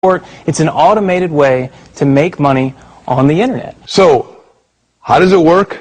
It's an automated way to make money on the internet. So, how does it work?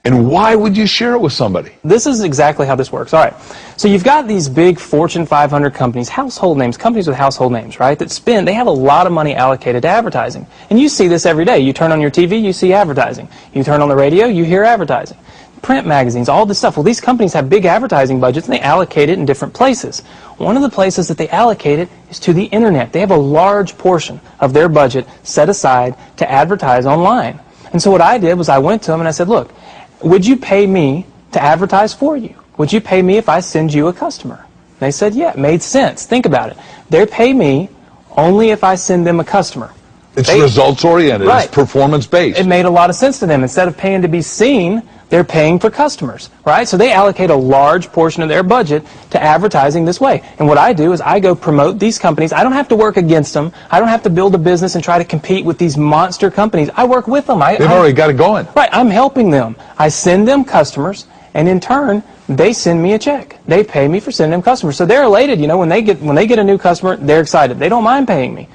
And why would you share it with somebody? This is exactly how this works. All right. So you've got these big Fortune 500 companies, household names, companies with household names, right, that spend, they have a lot of money allocated to advertising. And you see this every day. You turn on your TV, you see advertising. You turn on the radio, you hear advertising. Print magazines, all this stuff. Well, these companies have big advertising budgets and they allocate it in different places. One of the places that they allocate it is to the internet. They have a large portion of their budget set aside to advertise online. And so what I did was I went to them and I said, look, would you pay me to advertise for you? Would you pay me if I send you a customer? They said, yeah, it made sense. Think about it. They pay me only if I send them a customer. It's results-oriented. Right. It's performance-based. It made a lot of sense to them. Instead of paying to be seen, they're paying for customers, right? So they allocate a large portion of their budget to advertising this way. And what I do is I go promote these companies. I don't have to work against them. I don't have to build a business and try to compete with these monster companies. I work with them. They've already got it going. Right. I'm helping them. I send them customers, and in turn, they send me a check. They pay me for sending them customers. So they're elated. You know, when they get a new customer, they're excited. They don't mind paying me.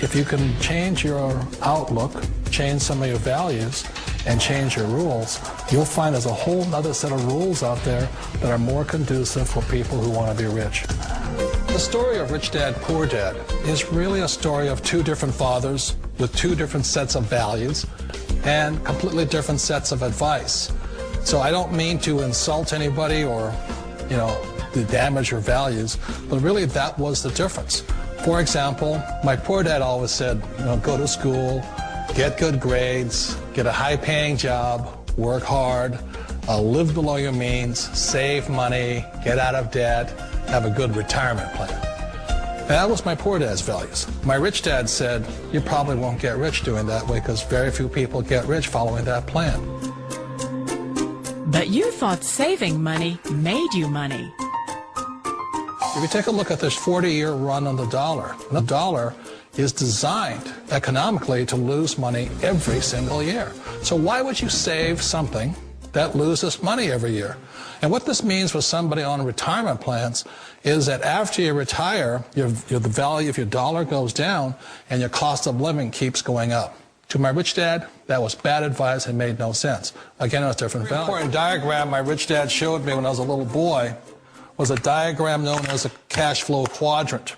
If you can change your outlook, change some of your values, and change your rules, you'll find there's a whole other set of rules out there that are more conducive for people who want to be rich. The story of Rich Dad, Poor Dad is really a story of two different fathers with two different sets of values and completely different sets of advice. So I don't mean to insult anybody or, you know, to damage your values, but really that was the difference. For example, my poor dad always said, you know, go to school, get good grades, get a high-paying job, work hard, live below your means, save money, get out of debt, have a good retirement plan. That was my poor dad's values. My rich dad said, you probably won't get rich doing that way because very few people get rich following that plan. But you thought saving money made you money. If you take a look at this 40-year run on the dollar is designed economically to lose money every single year. So why would you save something that loses money every year? And what this means for somebody on retirement plans is that after you retire, the value of your dollar goes down and your cost of living keeps going up. To my rich dad, that was bad advice and made no sense. Again, it was different value. An important diagram my rich dad showed me when I was a little boy was a diagram known as a cash flow quadrant.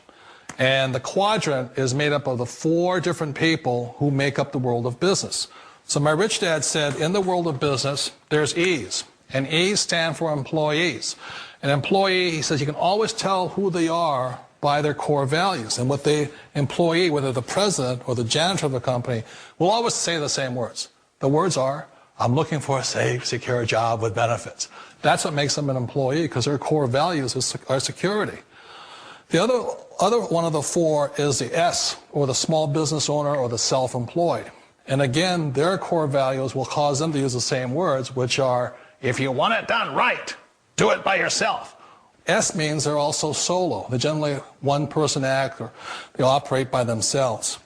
And the quadrant is made up of the four different people who make up the world of business. So my rich dad said, in the world of business, there's E's. And E's stand for employees. An employee, he says, you can always tell who they are by their core values. And what the employee, whether the president or the janitor of the company, will always say the same words. The words are, I'm looking for a safe, secure job with benefits. That's what makes them an employee, because their core values are security. The other one of the four is the S, or the small business owner or the self-employed. And again, their core values will cause them to use the same words, which are, if you want it done right, do it by yourself. S means they're also solo. They're generally one-person act, or they operate by themselves.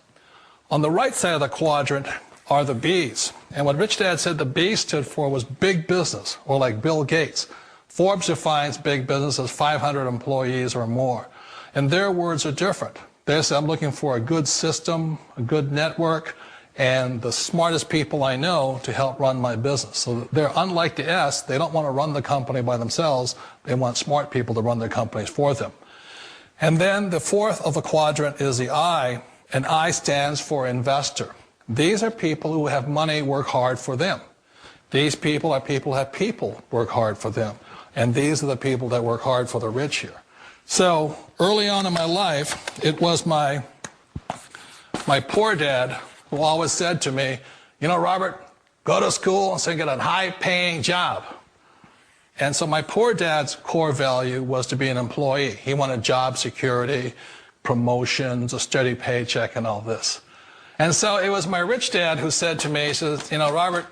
On the right side of the quadrant are the B's. And what Rich Dad said the B stood for was big business, or like Bill Gates. Forbes defines big business as 500 employees or more. And their words are different. They say, I'm looking for a good system, a good network, and the smartest people I know to help run my business. So they're unlike the S. They don't want to run the company by themselves. They want smart people to run their companies for them. And then the fourth of the quadrant is the I, and I stands for investor. These are people who have money work hard for them. These people are people who have people work hard for them. And these are the people that work hard for the rich here. So early on in my life, it was my poor dad who always said to me, you know, Robert, go to school and so get a high-paying job. And so my poor dad's core value was to be an employee. He wanted job security, promotions, a steady paycheck, and all this. And so it was my rich dad who said to me, he says, you know, Robert,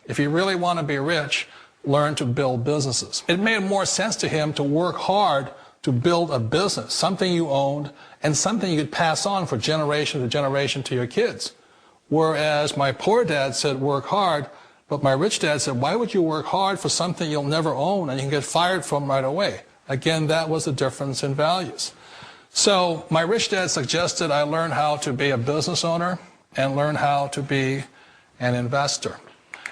if you really want to be rich, learn to build businesses. It made more sense to him to work hard to build a business, something you owned, and something you could pass on for generation to generation to your kids. Whereas my poor dad said work hard, but my rich dad said, why would you work hard for something you'll never own and you can get fired from right away? Again, that was the difference in values. So my rich dad suggested I learn how to be a business owner and learn how to be an investor.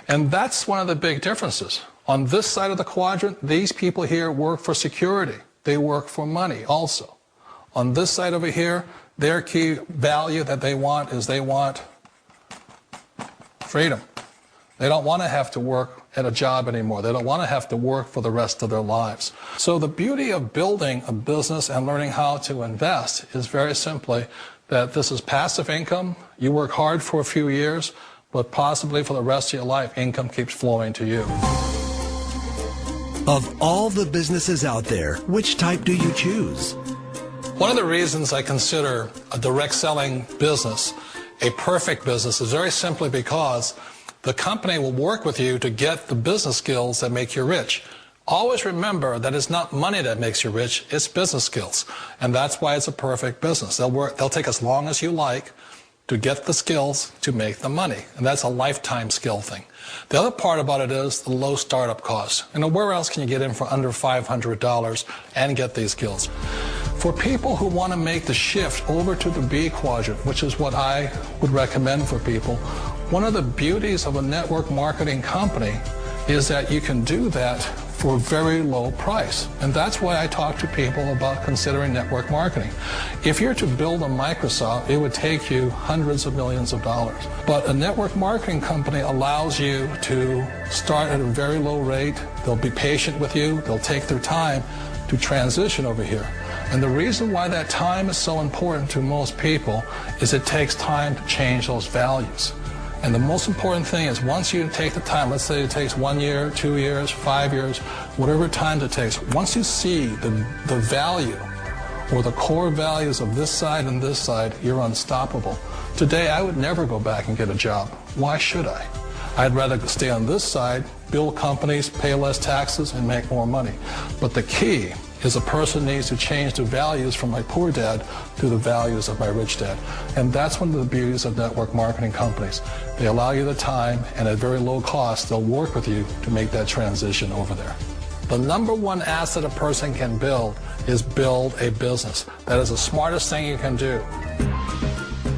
And that's one of the big differences. On this side of the quadrant, these people here work for security. They work for money also. On this side over here, their key value that they want is they want freedom. They don't want to have to work at a job anymore. They don't want to have to work for the rest of their lives. So the beauty of building a business and learning how to invest is very simply that this is passive income. You work hard for a few years, but possibly for the rest of your life, income keeps flowing to you. Of all the businesses out there, which type do you choose? One of the reasons I consider a direct selling business a perfect business is very simply because the company will work with you to get the business skills that make you rich. Always remember that it's not money that makes you rich, it's business skills. And that's why it's a perfect business. They'll take as long as you like to get the skills to make the money. And that's a lifetime skill thing. The other part about it is the low startup cost. Where else can you get in for under $500 and get these skills? For people who want to make the shift over to the B quadrant, which is what I would recommend for people, one of the beauties of a network marketing company is that you can do that for a very low price. And that's why I talk to people about considering network marketing. If you're to build a Microsoft, it would take you hundreds of millions of dollars. But a network marketing company allows you to start at a very low rate. They'll be patient with you. They'll take their time to transition over here. And the reason why that time is so important to most people is it takes time to change those values. And the most important thing is once you take the time, let's say it takes 1 year, 2 years, 5 years, whatever time it takes, once you see the value or the core values of this side and this side, you're unstoppable. Today, I would never go back and get a job. Why should I? I'd rather stay on this side, build companies, pay less taxes, and make more money. But the key is a person needs to change the values from my poor dad to the values of my rich dad. And that's one of the beauties of network marketing companies. They allow you the time, and at very low cost, they'll work with you to make that transition over there. The number one asset a person can build is build a business. That is the smartest thing you can do.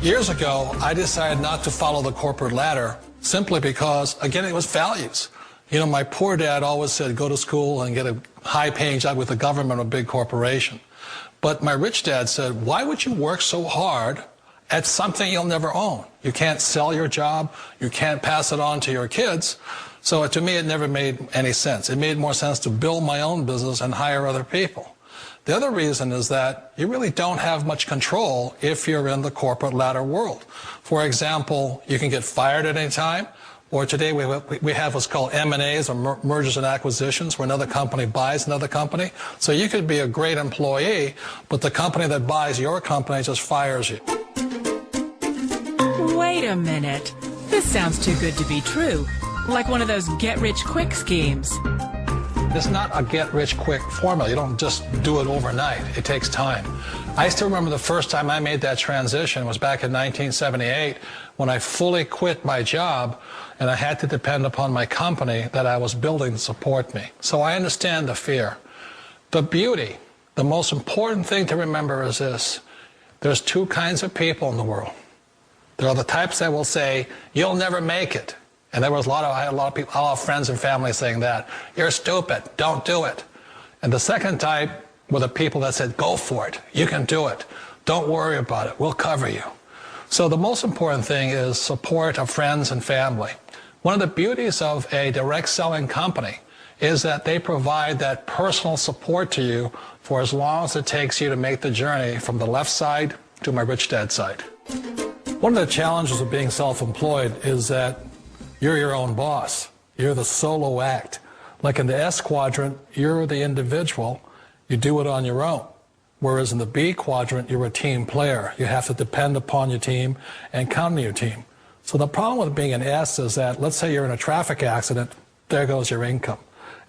Years ago, I decided not to follow the corporate ladder simply because, again, it was values. You know, my poor dad always said, go to school and get a high-paying job with the government or a big corporation. But my rich dad said, why would you work so hard at something you'll never own? You can't sell your job. You can't pass it on to your kids. So to me, it never made any sense. It made more sense to build my own business and hire other people. The other reason is that you really don't have much control if you're in the corporate ladder world. For example, you can get fired at any time. Or today we have what's called M&As, or mergers and acquisitions, where another company buys another company. So you could be a great employee, but the company that buys your company just fires you. Wait a minute. This sounds too good to be true. Like one of those get-rich-quick schemes. It's not a get-rich-quick formula. You don't just do it overnight. It takes time. I still remember the first time I made that transition was back in 1978 when I fully quit my job and I had to depend upon my company that I was building to support me. So I understand the fear. The beauty, the most important thing to remember is this. There's two kinds of people in the world. There are the types that will say, you'll never make it. And I had a lot of people, a lot of friends and family saying that. You're stupid, don't do it. And the second type were the people that said, go for it, you can do it. Don't worry about it, we'll cover you. So the most important thing is support of friends and family. One of the beauties of a direct selling company is that they provide that personal support to you for as long as it takes you to make the journey from the left side to my rich dad side. One of the challenges of being self-employed is that you're your own boss. You're the solo act. Like in the S quadrant, you're the individual. You do it on your own. Whereas in the B quadrant, you're a team player. You have to depend upon your team and count on your team. So the problem with being an S is that, let's say you're in a traffic accident, there goes your income.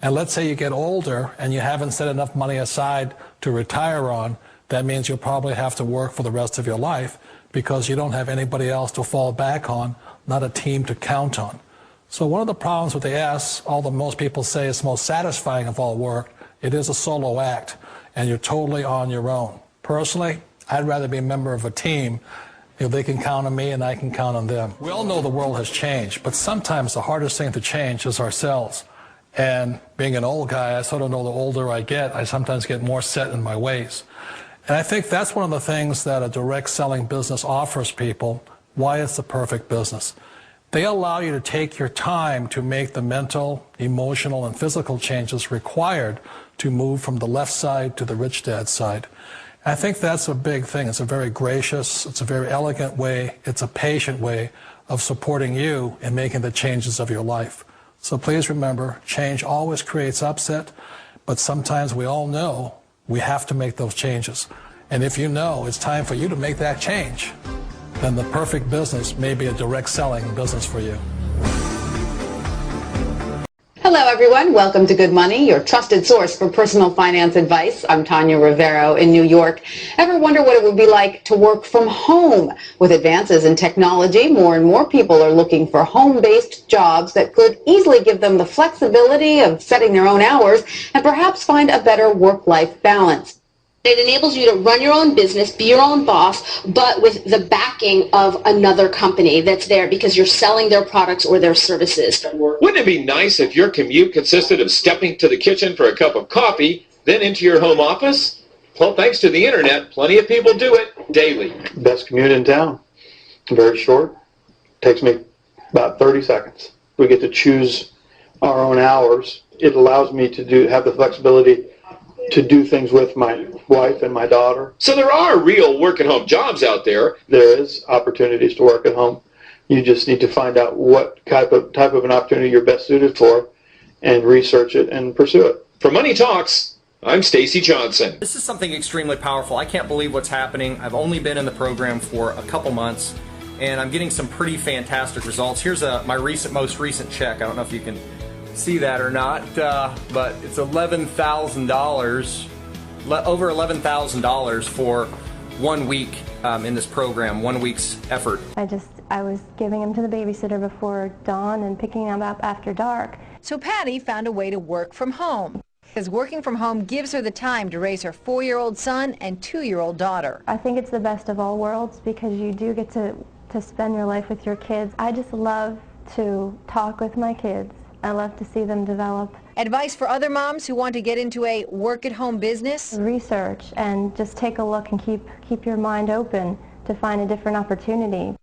And let's say you get older and you haven't set enough money aside to retire on, that means you'll probably have to work for the rest of your life because you don't have anybody else to fall back on, not a team to count on. So one of the problems with the S, although most people say it's most satisfying of all work, it is a solo act, and you're totally on your own. Personally, I'd rather be a member of a team. If they can count on me and I can count on them. We all know the world has changed, but sometimes the hardest thing to change is ourselves. And being an old guy, I sort of know the older I get, I sometimes get more set in my ways. And I think that's one of the things that a direct selling business offers people, why it's the perfect business. They allow you to take your time to make the mental, emotional, and physical changes required to move from the left side to the rich dad side. I think that's a big thing. It's a very gracious, it's a very elegant way, it's a patient way of supporting you in making the changes of your life. So please remember, change always creates upset, but sometimes we all know we have to make those changes. And if you know it's time for you to make that change, then the perfect business may be a direct selling business for you. Hello, everyone. Welcome to Good Money, your trusted source for personal finance advice. I'm Tanya Rivero in New York. Ever wonder what it would be like to work from home? With advances in technology, more and more people are looking for home-based jobs that could easily give them the flexibility of setting their own hours and perhaps find a better work-life balance. It enables you to run your own business, be your own boss, but with the backing of another company that's there because you're selling their products or their services. Wouldn't it be nice if your commute consisted of stepping to the kitchen for a cup of coffee, then into your home office? Well, thanks to the internet, plenty of people do it daily. Best commute in town. Very short. Takes me about 30 seconds. We get to choose our own hours. It allows me to have the flexibility to do things with my wife and my daughter. So there are real work-at-home jobs out there. There is opportunities to work at home. You just need to find out what type of an opportunity you're best suited for and research it and pursue it. For Money Talks, I'm Stacy Johnson. This is something extremely powerful. I can't believe what's happening. I've only been in the program for a couple months, and I'm getting some pretty fantastic results. Here's my most recent check. I don't know if you can see that or not, but it's $11,000, over $11,000 for 1 week in this program, 1 week's effort. I was giving him to the babysitter before dawn and picking him up after dark. So Patty found a way to work from home, because working from home gives her the time to raise her 4-year-old son and 2-year-old daughter. I think it's the best of all worlds because you do get to spend your life with your kids. I just love to talk with my kids. I love to see them develop. Advice for other moms who want to get into a work-at-home business? Research and just take a look and keep your mind open to find a different opportunity.